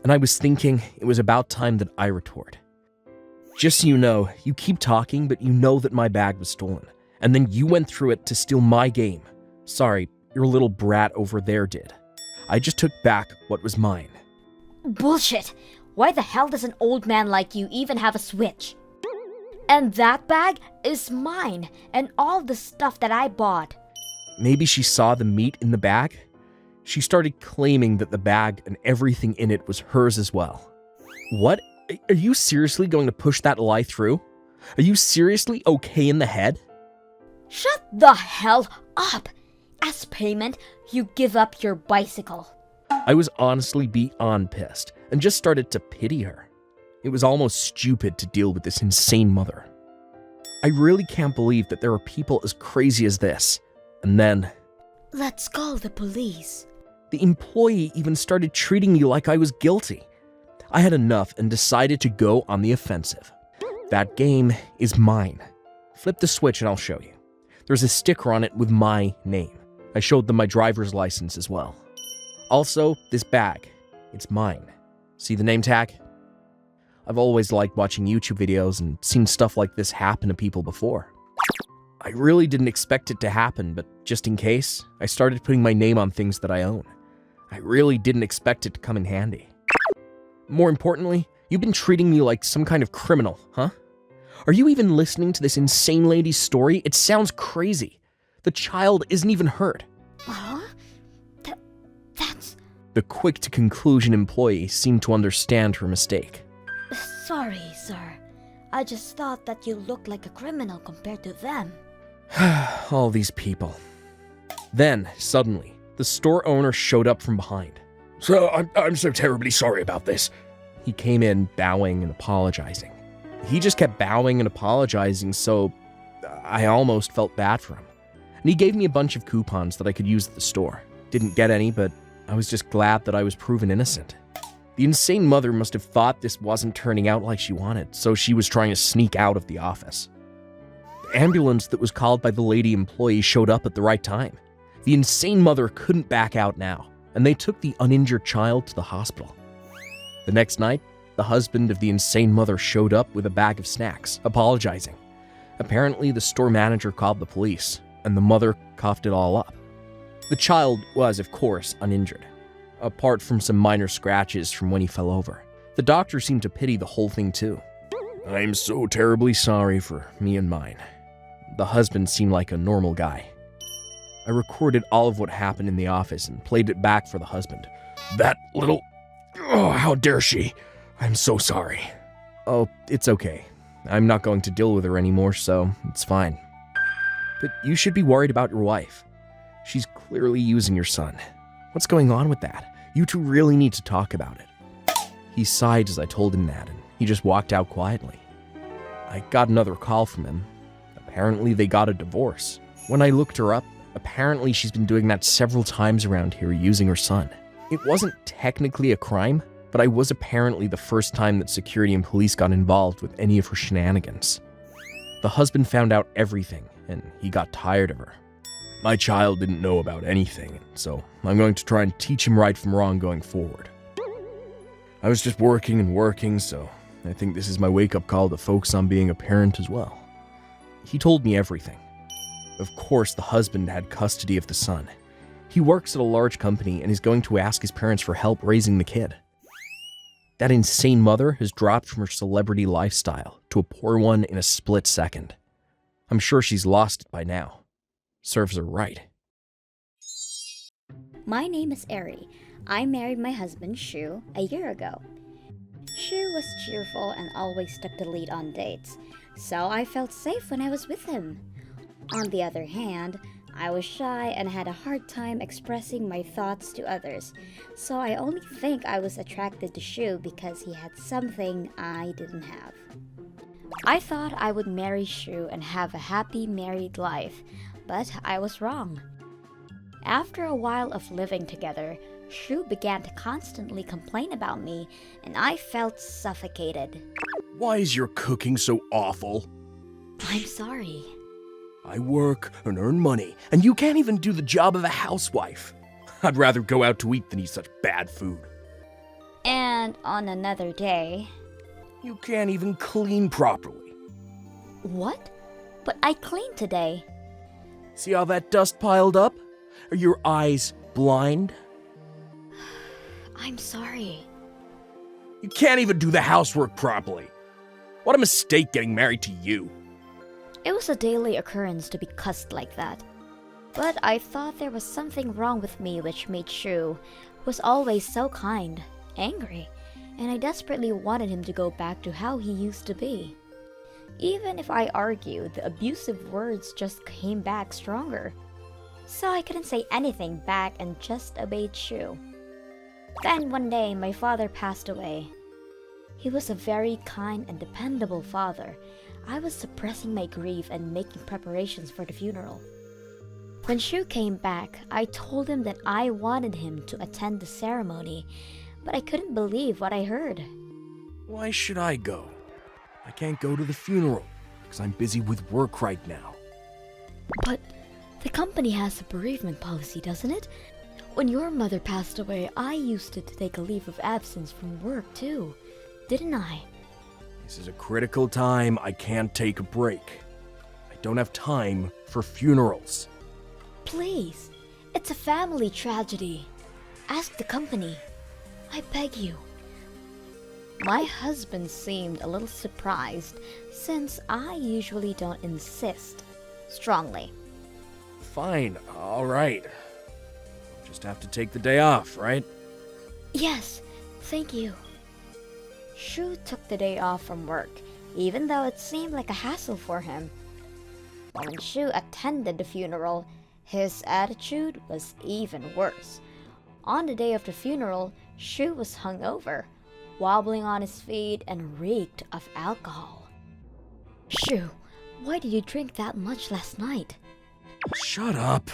And I was thinking it was about time that I retort. Just so you know, you keep talking, but you know that my bag was stolen. And then you went through it to steal my game. Sorry, your little brat over there did. I just took back what was mine. Bullshit! Why the hell does an old man like you even have a Switch? And that bag is mine, and all the stuff that I bought. Maybe she saw the meat in the bag? She started claiming that the bag and everything in it was hers as well. What? Are you seriously going to push that lie through? Are you seriously okay in the head? Shut the hell up! As payment, you give up your bicycle. I was honestly beyond pissed and just started to pity her. It was almost stupid to deal with this insane mother. I really can't believe that there are people as crazy as this. And then... Let's call the police. The employee even started treating me like I was guilty. I had enough and decided to go on the offensive. That game is mine. Flip the switch and I'll show you. There's a sticker on it with my name. I showed them my driver's license as well. Also, this bag. It's mine. See the name tag? I've always liked watching YouTube videos and seen stuff like this happen to people before. I really didn't expect it to happen, but just in case, I started putting my name on things that I own. I really didn't expect it to come in handy. More importantly, you've been treating me like some kind of criminal, huh? Are you even listening to this insane lady's story? It sounds crazy. The child isn't even hurt. Huh? That's... The quick-to-conclusion employee seemed to understand her mistake. Sorry, sir. I just thought that you looked like a criminal compared to them. All these people. Then, suddenly, the store owner showed up from behind. So, I'm so terribly sorry about this. He came in bowing and apologizing. He just kept bowing and apologizing, so I almost felt bad for him. And he gave me a bunch of coupons that I could use at the store. Didn't get any, but I was just glad that I was proven innocent. The insane mother must have thought this wasn't turning out like she wanted, so she was trying to sneak out of the office. The ambulance that was called by the lady employee showed up at the right time. The insane mother couldn't back out now, and they took the uninjured child to the hospital. The next night, the husband of the insane mother showed up with a bag of snacks, apologizing. Apparently, the store manager called the police, and the mother coughed it all up. The child was, of course, uninjured, apart from some minor scratches from when he fell over. The doctor seemed to pity the whole thing too. I'm so terribly sorry for me and mine. The husband seemed like a normal guy. I recorded all of what happened in the office and played it back for the husband. That little... Oh, how dare she? I'm so sorry. Oh, it's okay. I'm not going to deal with her anymore, so it's fine. But you should be worried about your wife. She's clearly using your son. What's going on with that? You two really need to talk about it. He sighed as I told him that, and he just walked out quietly. I got another call from him. Apparently they got a divorce. When I looked her up, apparently she's been doing that several times around here using her son. It wasn't technically a crime, but I was apparently the first time that security and police got involved with any of her shenanigans. The husband found out everything, and he got tired of her. My child didn't know about anything, so I'm going to try and teach him right from wrong going forward. I was just working and working, so I think this is my wake-up call to focus on being a parent as well. He told me everything. Of course, the husband had custody of the son. He works at a large company and is going to ask his parents for help raising the kid. That insane mother has dropped from her celebrity lifestyle to a poor one in a split second. I'm sure she's lost it by now. Serves her right. My name is Eri. I married my husband, Shu, a year ago. Shu was cheerful and always took the lead on dates, so I felt safe when I was with him. On the other hand, I was shy and had a hard time expressing my thoughts to others, so I only think I was attracted to Shu because he had something I didn't have. I thought I would marry Shu and have a happy married life, but I was wrong. After a while of living together, Shu began to constantly complain about me, and I felt suffocated. Why is your cooking so awful? I'm sorry. I work and earn money, and you can't even do the job of a housewife. I'd rather go out to eat than eat such bad food. And on another day... You can't even clean properly. What? But I cleaned today. See all that dust piled up? Are your eyes blind? I'm sorry. You can't even do the housework properly. What a mistake getting married to you. It was a daily occurrence to be cussed like that. But I thought there was something wrong with me which made Shu, who was always so kind, angry, and I desperately wanted him to go back to how he used to be. Even if I argued, the abusive words just came back stronger. So I couldn't say anything back and just obeyed Shu. Then one day, my father passed away. He was a very kind and dependable father. I was suppressing my grief and making preparations for the funeral. When Shu came back, I told him that I wanted him to attend the ceremony, but I couldn't believe what I heard. Why should I go? I can't go to the funeral because I'm busy with work right now. But the company has a bereavement policy, doesn't it? When your mother passed away, I used it to take a leave of absence from work too, didn't I? This is a critical time. I can't take a break. I don't have time for funerals. Please, it's a family tragedy. Ask the company. I beg you. My husband seemed a little surprised since I usually don't insist strongly. Fine, all right. Just have to take the day off, right? Yes, thank you. Shu took the day off from work, even though it seemed like a hassle for him. But when Shu attended the funeral, his attitude was even worse. On the day of the funeral, Shu was hungover, wobbling on his feet and reeked of alcohol. Shu, why did you drink that much last night? Shut up.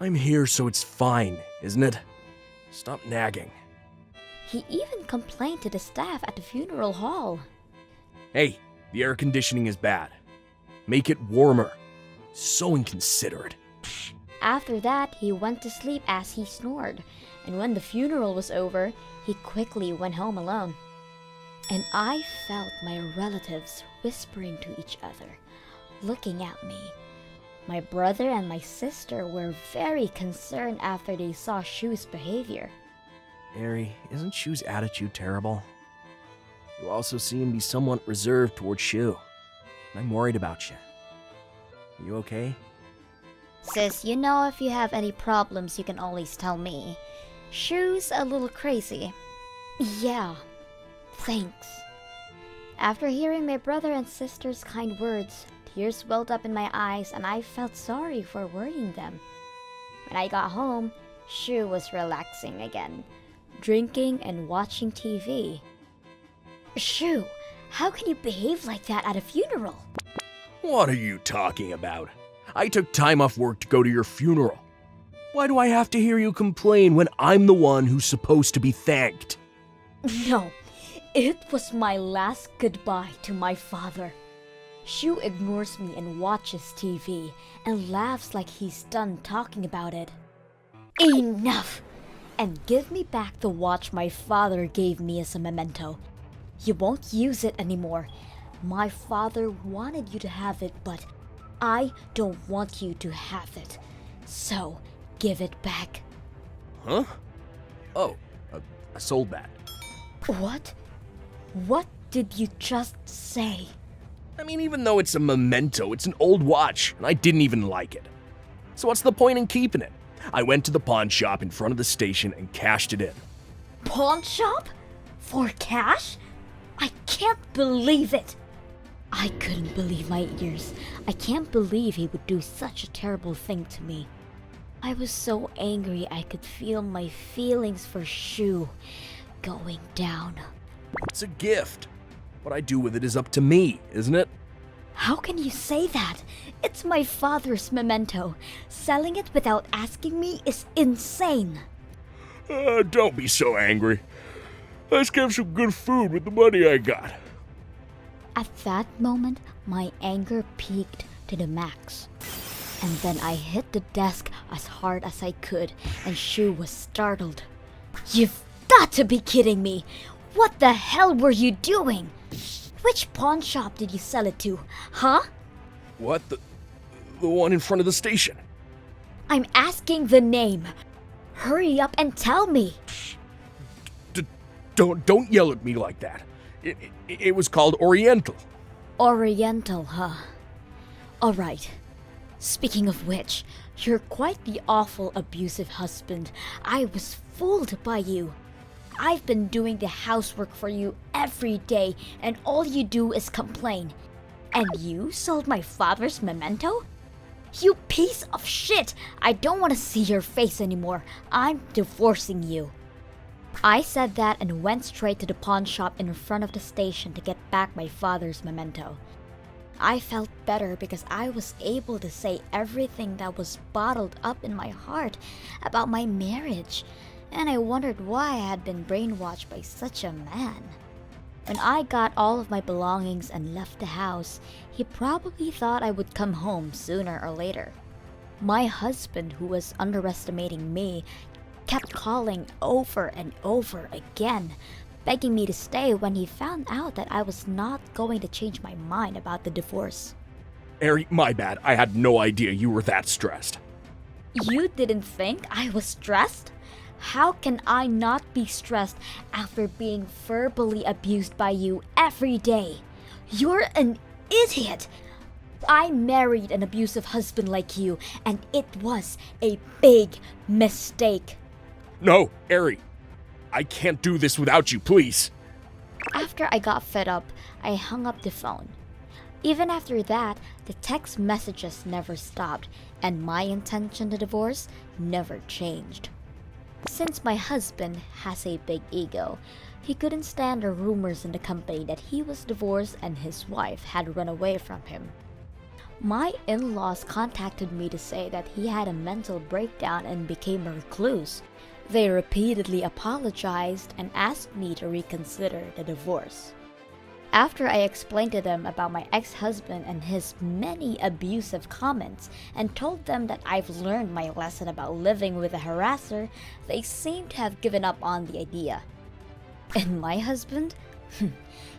I'm here so it's fine, isn't it? Stop nagging. He even complained to the staff at the funeral hall. Hey, the air conditioning is bad. Make it warmer. So inconsiderate. After that, he went to sleep as he snored, and when the funeral was over, he quickly went home alone. And I felt my relatives whispering to each other, looking at me. My brother and my sister were very concerned after they saw Shu's behavior. Eri, isn't Shu's attitude terrible? You also seem to be somewhat reserved towards Shu. I'm worried about you. Are you okay? Sis, you know if you have any problems, you can always tell me. Shu's a little crazy. Yeah, thanks. After hearing my brother and sister's kind words, tears welled up in my eyes and I felt sorry for worrying them. When I got home, Shu was relaxing again, drinking and watching TV. Shu, how can you behave like that at a funeral? What are you talking about? I took time off work to go to your funeral. Why do I have to hear you complain when I'm the one who's supposed to be thanked? No, it was my last goodbye to my father. Shu ignores me and watches TV and laughs like he's done talking about it. Enough! And give me back the watch my father gave me as a memento. You won't use it anymore. My father wanted you to have it, but I don't want you to have it. So, give it back. Huh? Oh, I sold that. What? What did you just say? I mean, even though it's a memento, it's an old watch, and I didn't even like it. So what's the point in keeping it? I went to the pawn shop in front of the station and cashed it in. Pawn shop? For cash? I can't believe it! I couldn't believe my ears. I can't believe he would do such a terrible thing to me. I was so angry I could feel my feelings for Shu going down. It's a gift. What I do with it is up to me, isn't it? How can you say that? It's my father's memento. Selling it without asking me is insane. Don't be so angry. Let's get some good food with the money I got. At that moment, my anger peaked to the max. And then I hit the desk as hard as I could, and Shu was startled. You've got to be kidding me! What the hell were you doing? Which pawn shop did you sell it to, huh? What? The one in front of the station. I'm asking the name. Hurry up and tell me. Don't yell at me like that. It was called Oriental. Oriental, huh? Alright. Speaking of which, you're quite the awful abusive husband. I was fooled by you. I've been doing the housework for you every day, and all you do is complain. And you sold my father's memento? You piece of shit! I don't want to see your face anymore. I'm divorcing you. I said that and went straight to the pawn shop in front of the station to get back my father's memento. I felt better because I was able to say everything that was bottled up in my heart about my marriage, and I wondered why I had been brainwashed by such a man. When I got all of my belongings and left the house, he probably thought I would come home sooner or later. My husband, who was underestimating me, kept calling over and over again, begging me to stay when he found out that I was not going to change my mind about the divorce. Ari, my bad. I had no idea you were that stressed. You didn't think I was stressed? How can I not be stressed after being verbally abused by you every day? You're an idiot! I married an abusive husband like you, and it was a big mistake. No, Ari. I can't do this without you, please. After I got fed up, I hung up the phone. Even after that, the text messages never stopped, and my intention to divorce never changed. Since my husband has a big ego, he couldn't stand the rumors in the company that he was divorced and his wife had run away from him. My in-laws contacted me to say that he had a mental breakdown and became a recluse. They repeatedly apologized and asked me to reconsider the divorce. After I explained to them about my ex-husband and his many abusive comments and told them that I've learned my lesson about living with a harasser, they seemed to have given up on the idea. And my husband?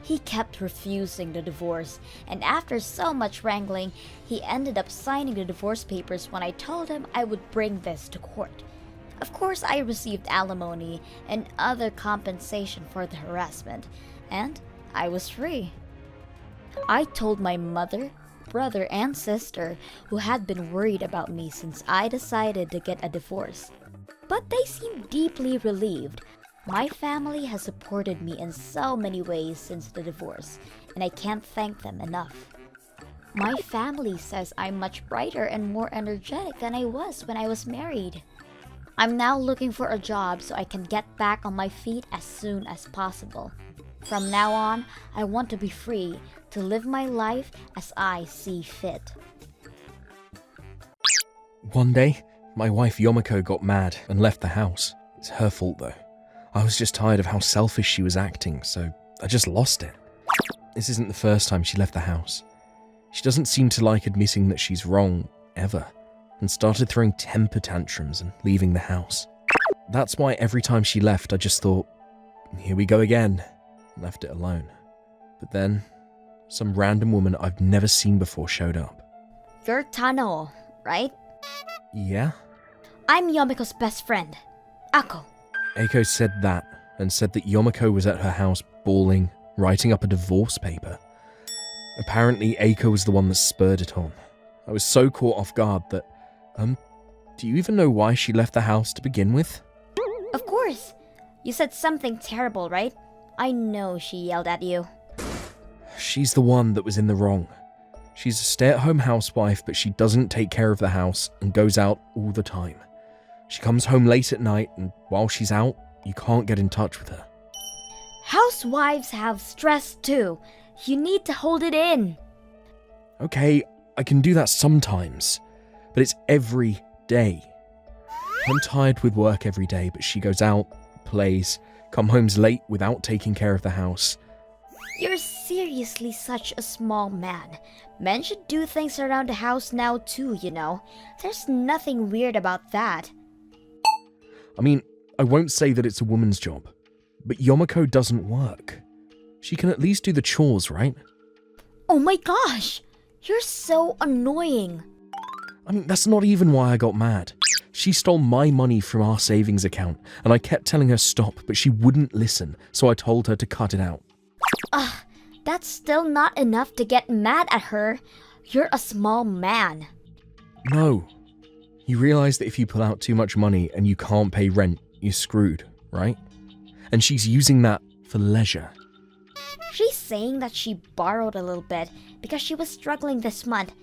He kept refusing the divorce, and after so much wrangling, he ended up signing the divorce papers when I told him I would bring this to court. Of course, I received alimony and other compensation for the harassment, and I was free. I told my mother, brother, and sister, who had been worried about me since I decided to get a divorce. But they seemed deeply relieved. My family has supported me in so many ways since the divorce, and I can't thank them enough. My family says I'm much brighter and more energetic than I was when I was married. I'm now looking for a job so I can get back on my feet as soon as possible. From now on, I want to be free to live my life as I see fit. One day, my wife Yomiko got mad and left the house. It's her fault though. I was just tired of how selfish she was acting, so I just lost it. This isn't the first time she left the house. She doesn't seem to like admitting that she's wrong, ever, and started throwing temper tantrums and leaving the house. That's why every time she left, I just thought, here we go again, and left it alone. But then, some random woman I've never seen before showed up. You're Tano, right? Yeah? I'm Yomiko's best friend, Ako. Eiko said that, and said that Yomiko was at her house bawling, writing up a divorce paper. Apparently, Eiko was the one that spurred it on. I was so caught off guard that, do you even know why she left the house to begin with? Of course. You said something terrible, right? I know she yelled at you. She's the one that was in the wrong. She's a stay-at-home housewife, but she doesn't take care of the house and goes out all the time. She comes home late at night, and while she's out, you can't get in touch with her. Housewives have stress too. You need to hold it in. Okay, I can do that sometimes, but it's every day. I'm tired with work every day, but she goes out, plays, come home late without taking care of the house. You're seriously such a small man. Men should do things around the house now too, you know. There's nothing weird about that. I mean, I won't say that it's a woman's job, but Yomiko doesn't work. She can at least do the chores, right? Oh my gosh! You're so annoying. I mean, that's not even why I got mad. She stole my money from our savings account, and I kept telling her stop, but she wouldn't listen, so I told her to cut it out. That's still not enough to get mad at her. You're a small man. No. You realize that if you pull out too much money and you can't pay rent, you're screwed, right? And she's using that for leisure. She's saying that she borrowed a little bit because she was struggling this month.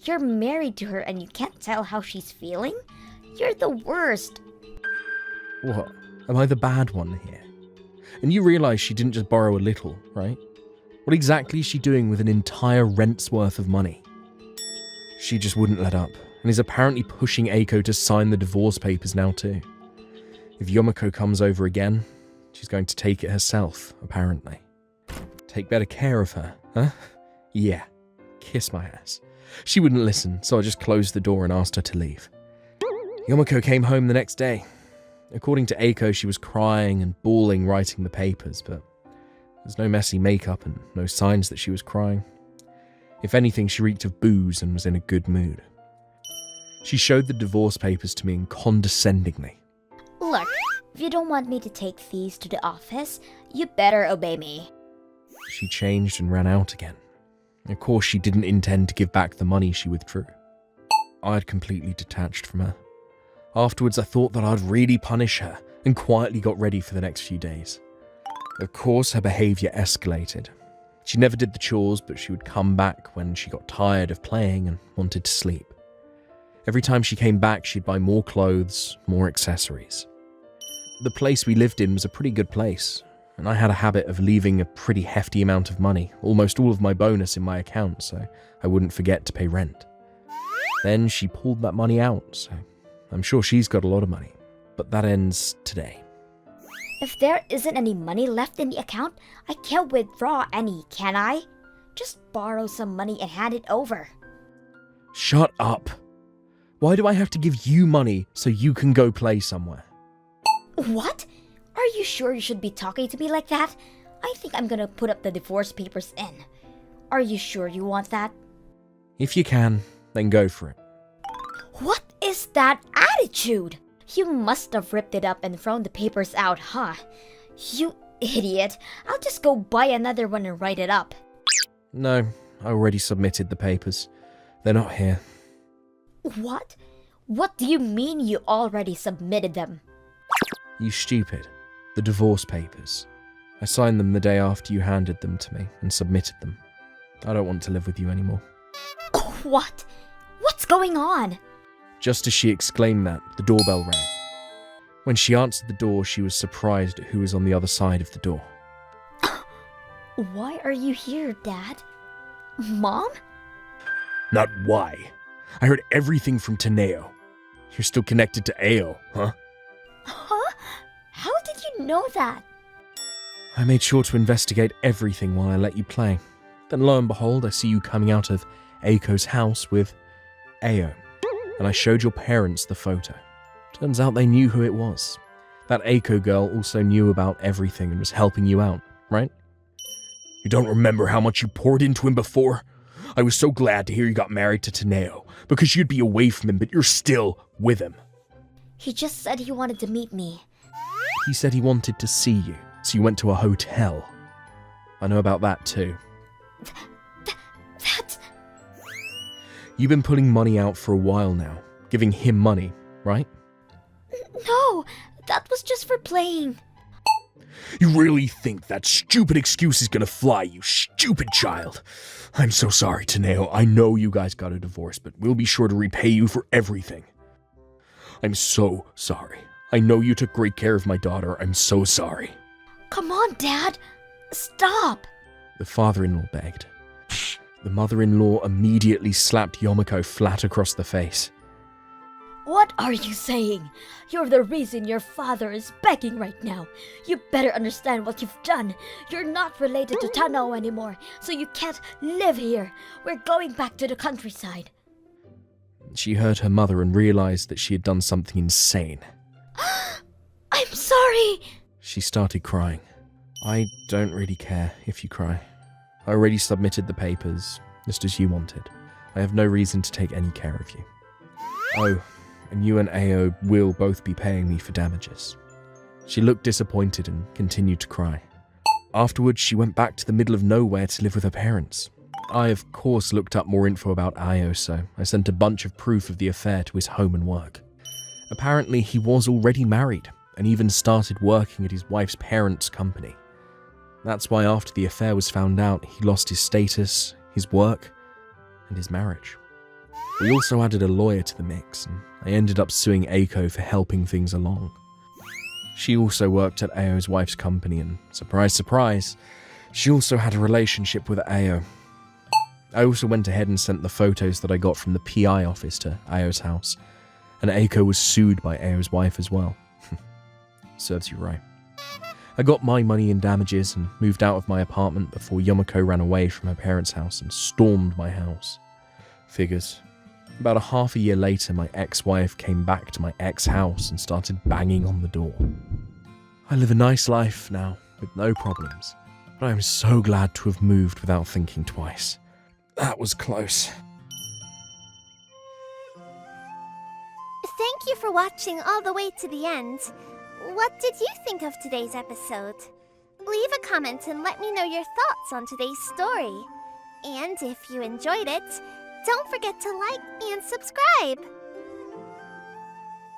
You're married to her and you can't tell how she's feeling? You're the worst. What? Am I the bad one here? And you realize she didn't just borrow a little, right? What exactly is she doing with an entire rent's worth of money? She just wouldn't let up, and is apparently pushing Eiko to sign the divorce papers now too. If Yomiko comes over again, she's going to take it herself, apparently. Take better care of her, huh? Yeah, kiss my ass. She wouldn't listen, so I just closed the door and asked her to leave. Yomiko came home the next day. According to Eiko, she was crying and bawling writing the papers, but there's no messy makeup and no signs that she was crying. If anything, she reeked of booze and was in a good mood. She showed the divorce papers to me condescendingly. Look, if you don't want me to take these to the office, you better obey me. She changed and ran out again. Of course, she didn't intend to give back the money she withdrew. I had completely detached from her. Afterwards, I thought that I'd really punish her and quietly got ready for the next few days. Of course, her behaviour escalated. She never did the chores, but she would come back when she got tired of playing and wanted to sleep. Every time she came back, she'd buy more clothes, more accessories. The place we lived in was a pretty good place, and I had a habit of leaving a pretty hefty amount of money, almost all of my bonus in my account, so I wouldn't forget to pay rent. Then she pulled that money out, so I'm sure she's got a lot of money. But that ends today. If there isn't any money left in the account, I can't withdraw any, can I? Just borrow some money and hand it over. Shut up. Why do I have to give you money so you can go play somewhere? What? Are you sure you should be talking to me like that? I think I'm gonna put up the divorce papers in. Are you sure you want that? If you can, then go for it. What is that attitude? You must have ripped it up and thrown the papers out, huh? You idiot. I'll just go buy another one and write it up. No, I already submitted the papers. They're not here. What? What do you mean you already submitted them? You stupid. The divorce papers. I signed them the day after you handed them to me and submitted them. I don't want to live with you anymore. What? What's going on? Just as she exclaimed that, the doorbell rang. When she answered the door, she was surprised at who was on the other side of the door. Why are you here, Dad? Mom? Not why. I heard everything from Teneo. You're still connected to Ao, huh? Huh? How did you know that? I made sure to investigate everything while I let you play. Then lo and behold, I see you coming out of Eiko's house with Ao. And I showed your parents the photo. Turns out they knew who it was. That Eiko girl also knew about everything and was helping you out, right? You don't remember how much you poured into him before? I was so glad to hear you got married to Teneo, because you'd be away from him, but you're still with him. He just said he wanted to meet me. He said he wanted to see you, so you went to a hotel. I know about that too. That's... You've been putting money out for a while now, giving him money, right? No, that was just for playing. You really think that stupid excuse is gonna fly, you stupid child? I'm so sorry, Taneo. I know you guys got a divorce, but we'll be sure to repay you for everything. I'm so sorry. I know you took great care of my daughter. I'm so sorry. Come on, Dad. Stop. The father-in-law begged. The mother-in-law immediately slapped Yomiko flat across the face. What are you saying? You're the reason your father is begging right now. You better understand what you've done. You're not related to Tano anymore, so you can't live here. We're going back to the countryside. She heard her mother and realized that she had done something insane. I'm sorry. She started crying. I don't really care if you cry. I already submitted the papers, just as you wanted. I have no reason to take any care of you. Oh, and you and Ao will both be paying me for damages. She looked disappointed and continued to cry. Afterwards, she went back to the middle of nowhere to live with her parents. I, of course, looked up more info about Ao, so I sent a bunch of proof of the affair to his home and work. Apparently, he was already married and even started working at his wife's parents' company. That's why after the affair was found out, he lost his status, his work, and his marriage. We also added a lawyer to the mix, and I ended up suing Eiko for helping things along. She also worked at Ao's wife's company, and surprise, surprise, she also had a relationship with Ao. I also went ahead and sent the photos that I got from the PI office to Ao's house, and Eiko was sued by Ao's wife as well. Serves you right. I got my money in damages and moved out of my apartment before Yomiko ran away from her parents' house and stormed my house. Figures. About a half a year later, my ex-wife came back to my ex-house and started banging on the door. I live a nice life now, with no problems, but I am so glad to have moved without thinking twice. That was close. Thank you for watching all the way to the end. What did you think of today's episode? Leave a comment and let me know your thoughts on today's story. And if you enjoyed it, don't forget to like and subscribe!